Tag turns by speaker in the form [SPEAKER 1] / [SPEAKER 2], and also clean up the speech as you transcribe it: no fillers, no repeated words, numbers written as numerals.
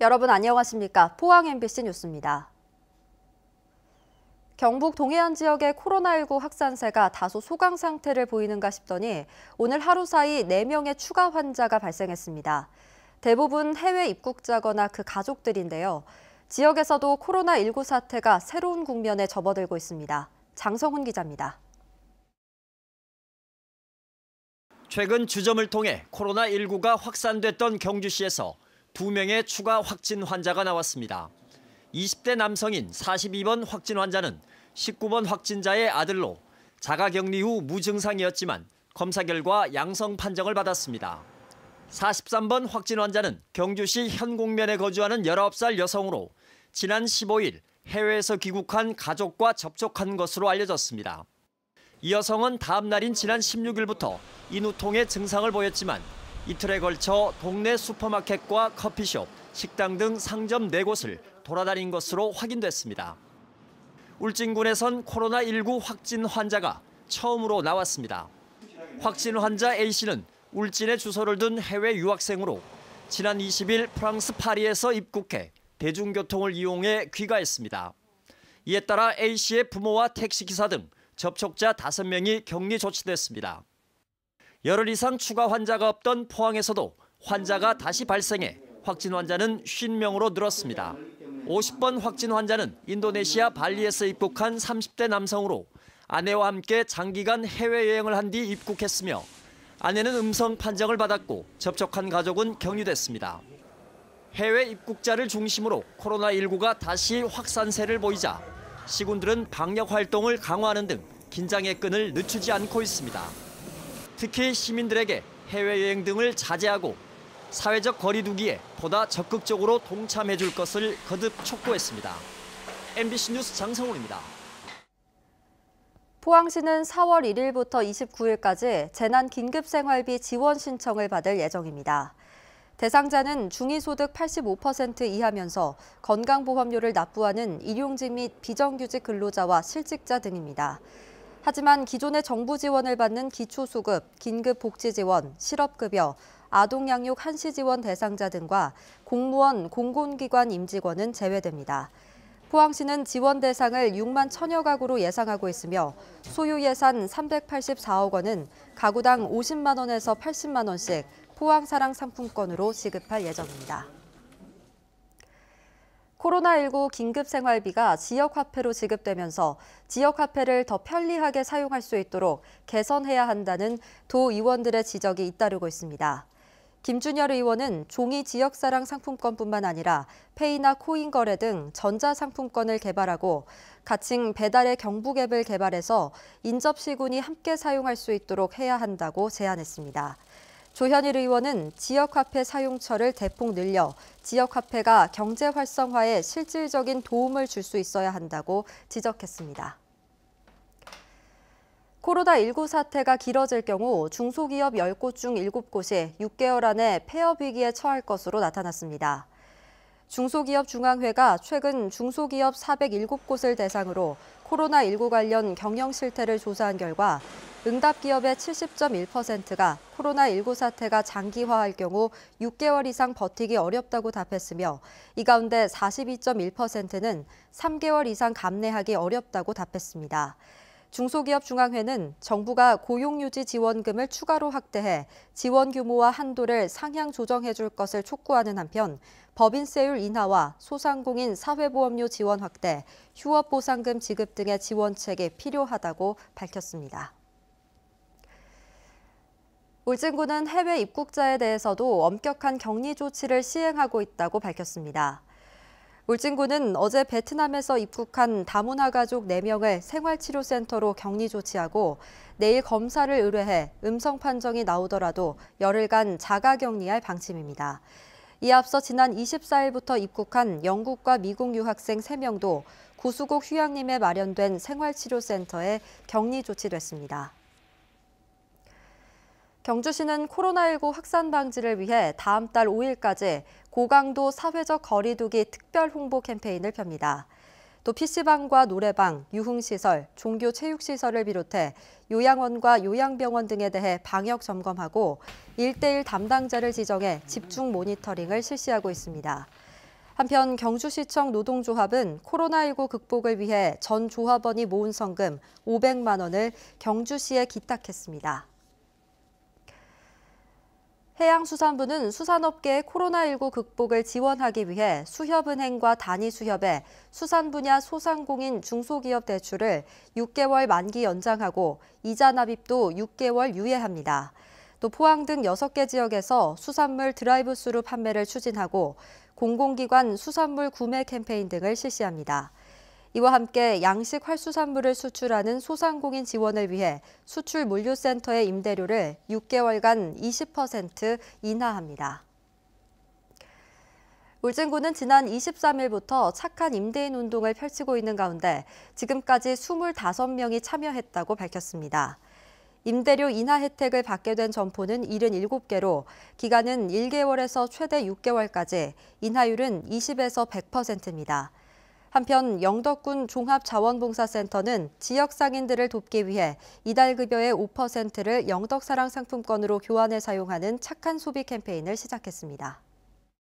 [SPEAKER 1] 여러분 안녕하십니까? 포항 MBC 뉴스입니다. 경북 동해안 지역의 코로나19 확산세가 다소 소강 상태를 보이는가 싶더니 오늘 하루 사이 4명의 추가 환자가 발생했습니다. 대부분 해외 입국자거나 그 가족들인데요. 지역에서도 코로나19 사태가 새로운 국면에 접어들고 있습니다. 장성훈 기자입니다.
[SPEAKER 2] 최근 주점을 통해 코로나19가 확산됐던 경주시에서 2명의 추가 확진 환자가 나왔습니다. 20대 남성인 42번 확진 환자는 19번 확진자의 아들로 자가격리 후 무증상이었지만 검사 결과 양성 판정을 받았습니다. 43번 확진 환자는 경주시 현곡면에 거주하는 19살 여성으로 지난 15일 해외에서 귀국한 가족과 접촉한 것으로 알려졌습니다. 이 여성은 다음 날인 지난 16일부터 인후통의 증상을 보였지만 이틀에 걸쳐 동네 슈퍼마켓과 커피숍, 식당 등 상점 4곳을 돌아다닌 것으로 확인됐습니다. 울진군에선 코로나19 확진 환자가 처음으로 나왔습니다. 확진 환자 A씨는 울진에 주소를 둔 해외 유학생으로 지난 20일 프랑스 파리에서 입국해 대중교통을 이용해 귀가했습니다. 이에 따라 A씨의 부모와 택시기사 등 접촉자 5명이 격리 조치됐습니다. 열흘 이상 추가 환자가 없던 포항에서도 환자가 다시 발생해 확진 환자는 50명으로 늘었습니다. 50번 확진 환자는 인도네시아 발리에서 입국한 30대 남성으로 아내와 함께 장기간 해외여행을 한 뒤 입국했으며 아내는 음성 판정을 받았고 접촉한 가족은 격리됐습니다. 해외 입국자를 중심으로 코로나19가 다시 확산세를 보이자 시군들은 방역 활동을 강화하는 등 긴장의 끈을 늦추지 않고 있습니다. 특히 시민들에게 해외여행 등을 자제하고 사회적 거리 두기에 보다 적극적으로 동참해 줄 것을 거듭 촉구했습니다. MBC 뉴스 장성훈입니다.
[SPEAKER 1] 포항시는 4월 1일부터 29일까지 재난긴급생활비 지원 신청을 받을 예정입니다. 대상자는 중위소득 85% 이하면서 건강보험료를 납부하는 일용직 및 비정규직 근로자와 실직자 등입니다. 하지만 기존의 정부 지원을 받는 기초수급, 긴급복지지원, 실업급여, 아동양육 한시지원 대상자 등과 공무원, 공공기관 임직원은 제외됩니다. 포항시는 지원 대상을 6만 1천여 가구로 예상하고 있으며 소요 예산 384억 원은 가구당 50만 원에서 80만 원씩 포항사랑 상품권으로 지급할 예정입니다. 코로나19 긴급생활비가 지역화폐로 지급되면서 지역화폐를 더 편리하게 사용할 수 있도록 개선해야 한다는 도의원들의 지적이 잇따르고 있습니다. 김준열 의원은 종이 지역사랑 상품권뿐만 아니라 페이나 코인 거래 등 전자상품권을 개발하고 가칭 배달의 경북 앱을 개발해서 인접시군이 함께 사용할 수 있도록 해야 한다고 제안했습니다. 조현일 의원은 지역화폐 사용처를 대폭 늘려 지역화폐가 경제 활성화에 실질적인 도움을 줄 수 있어야 한다고 지적했습니다. 코로나19 사태가 길어질 경우 중소기업 10곳 중 7곳이 6개월 안에 폐업 위기에 처할 것으로 나타났습니다. 중소기업중앙회가 최근 중소기업 407곳을 대상으로 코로나19 관련 경영 실태를 조사한 결과 응답 기업의 70.1%가 코로나19 사태가 장기화할 경우 6개월 이상 버티기 어렵다고 답했으며 이 가운데 42.1%는 3개월 이상 감내하기 어렵다고 답했습니다. 중소기업중앙회는 정부가 고용유지 지원금을 추가로 확대해 지원 규모와 한도를 상향 조정해 줄 것을 촉구하는 한편 법인세율 인하와 소상공인 사회보험료 지원 확대, 휴업보상금 지급 등의 지원책이 필요하다고 밝혔습니다. 울진군은 해외 입국자에 대해서도 엄격한 격리 조치를 시행하고 있다고 밝혔습니다. 울진군은 어제 베트남에서 입국한 다문화 가족 4명을 생활치료센터로 격리 조치하고 내일 검사를 의뢰해 음성 판정이 나오더라도 열흘간 자가격리할 방침입니다. 이에 앞서 지난 24일부터 입국한 영국과 미국 유학생 3명도 구수국 휴양림에 마련된 생활치료센터에 격리 조치됐습니다. 경주시는 코로나19 확산 방지를 위해 다음 달 5일까지 고강도 사회적 거리 두기 특별 홍보 캠페인을 펴니다. 또 PC방과 노래방, 유흥시설, 종교체육시설을 비롯해 요양원과 요양병원 등에 대해 방역 점검하고 1대1 담당자를 지정해 집중 모니터링을 실시하고 있습니다. 한편 경주시청 노동조합은 코로나19 극복을 위해 전 조합원이 모은 성금 500만 원을 경주시에 기탁했습니다. 해양수산부는 수산업계의 코로나19 극복을 지원하기 위해 수협은행과 단위수협에 수산 분야 소상공인 중소기업 대출을 6개월 만기 연장하고 이자 납입도 6개월 유예합니다. 또 포항 등 6개 지역에서 수산물 드라이브스루 판매를 추진하고 공공기관 수산물 구매 캠페인 등을 실시합니다. 이와 함께 양식 활수산물을 수출하는 소상공인 지원을 위해 수출 물류센터의 임대료를 6개월간 20% 인하합니다. 울진군은 지난 23일부터 착한 임대인 운동을 펼치고 있는 가운데 지금까지 25명이 참여했다고 밝혔습니다. 임대료 인하 혜택을 받게 된 점포는 77개로 기간은 1개월에서 최대 6개월까지, 인하율은 20에서 100%입니다. 한편 영덕군 종합자원봉사센터는 지역 상인들을 돕기 위해 이달 급여의 5%를 영덕사랑 상품권으로 교환해 사용하는 착한 소비 캠페인을 시작했습니다.